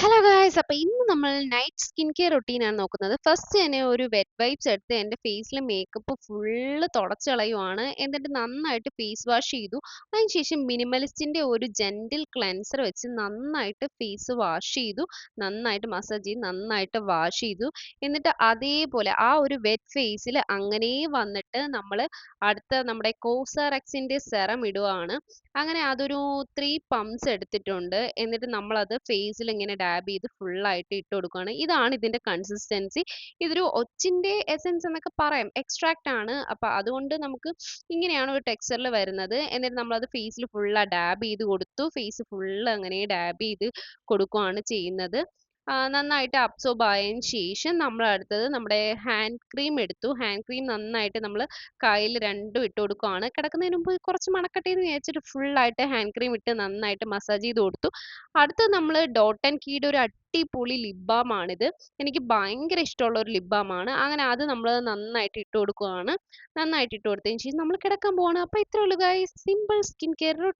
Hello guys, അപ്പോൾ ഇന്ന് നമ്മൾ നൈറ്റ് സ്കിൻ കെയർ റൊട്ടീനാണ് നോക്കുന്നത്. ഫസ്റ്റ് തന്നെ ഒരു വെറ്റ് വൈപ്സ് എടുത്ത് എൻ്റെ ഫേസിലെ മേക്കപ്പ് ഫുള്ള് തുടച്ച് കളയുവാണ്. എന്നിട്ട് നന്നായിട്ട് ഫേസ് വാഷ് ചെയ്തു. അതിനുശേഷം മിനിമലിസ്റ്റിൻ്റെ ഒരു ജെൻറ്റിൽ ക്ലെൻസർ വെച്ച് നന്നായിട്ട് ഫേസ് വാഷ് ചെയ്തു. നന്നായിട്ട് മസാജ് ചെയ്ത് നന്നായിട്ട് വാഷ് ചെയ്തു. എന്നിട്ട് അതേപോലെ ആ ഒരു വെറ്റ് ഫേസിൽ അങ്ങനെ വന്നിട്ട് നമ്മൾ അടുത്ത നമ്മുടെ കോസാറെക്സിൻ്റെ സെറം ഇടുവാണ്. അങ്ങനെ അതൊരു 3 പംപ്സ് എടുത്തിട്ടുണ്ട്. എന്നിട്ട് നമ്മളത് ഫേസിൽ ഇങ്ങനെ ഡാബ് ചെയ്ത് ഫുള്ളായിട്ട് ഇട്ട് കൊടുക്കുകയാണ്. ഇതാണ് ഇതിൻ്റെ കൺസിസ്റ്റൻസി. ഇതൊരു ഒച്ചിൻ്റെ എസൻസ് എന്നൊക്കെ പറയാം, എക്സ്ട്രാക്റ്റ് ആണ്. അപ്പോൾ അതുകൊണ്ട് നമുക്ക് ഇങ്ങനെയാണ് ഒരു ടെക്സ്ചറിൽ വരുന്നത്. എന്നിട്ട് നമ്മളത് ഫേസിൽ ഫുള്ള് ഡാബ് ചെയ്ത് കൊടുത്തു. ഫേസ് ഫുള്ള് അങ്ങനെ ഡാബ് ചെയ്ത് കൊടുക്കുകയാണ് ചെയ്യുന്നത്. നന്നായിട്ട് അബ്സോർബ് ആയതിന് ശേഷം നമ്മൾ അടുത്തത് നമ്മുടെ ഹാൻഡ് ക്രീം എടുത്തു. ഹാൻഡ് ക്രീം നന്നായിട്ട് നമ്മൾ കയ്യിൽ രണ്ടും ഇട്ട് കൊടുക്കുകയാണ്. കിടക്കുന്നതിന് മുമ്പ് കുറച്ച് മണക്കട്ടെ എന്ന് വിചാരിച്ചിട്ട് ഫുള്ളായിട്ട് ഹാൻഡ് ക്രീം ഇട്ട് നന്നായിട്ട് മസാജ് ചെയ്ത് കൊടുത്തു. അടുത്തത് നമ്മൾ ഡോട്ട് ആൻഡ് കീയുടെ ഒരു അടിപൊളി ലിപ് ബാം ആണിത്. എനിക്ക് ഭയങ്കര ഇഷ്ടമുള്ള ഒരു ലിപ് ബാം ആണ്. അങ്ങനെ അത് നമ്മൾ നന്നായിട്ട് ഇട്ട് കൊടുക്കുകയാണ്. നന്നായിട്ട് ഇട്ട് കൊടുത്തതിന് ശേഷം നമ്മൾ കിടക്കാൻ പോവാണ്. അപ്പോൾ ഇത്രയേ ഉള്ളൂ ഗൈസ്, സിമ്പിൾ സ്കിൻ കെയർ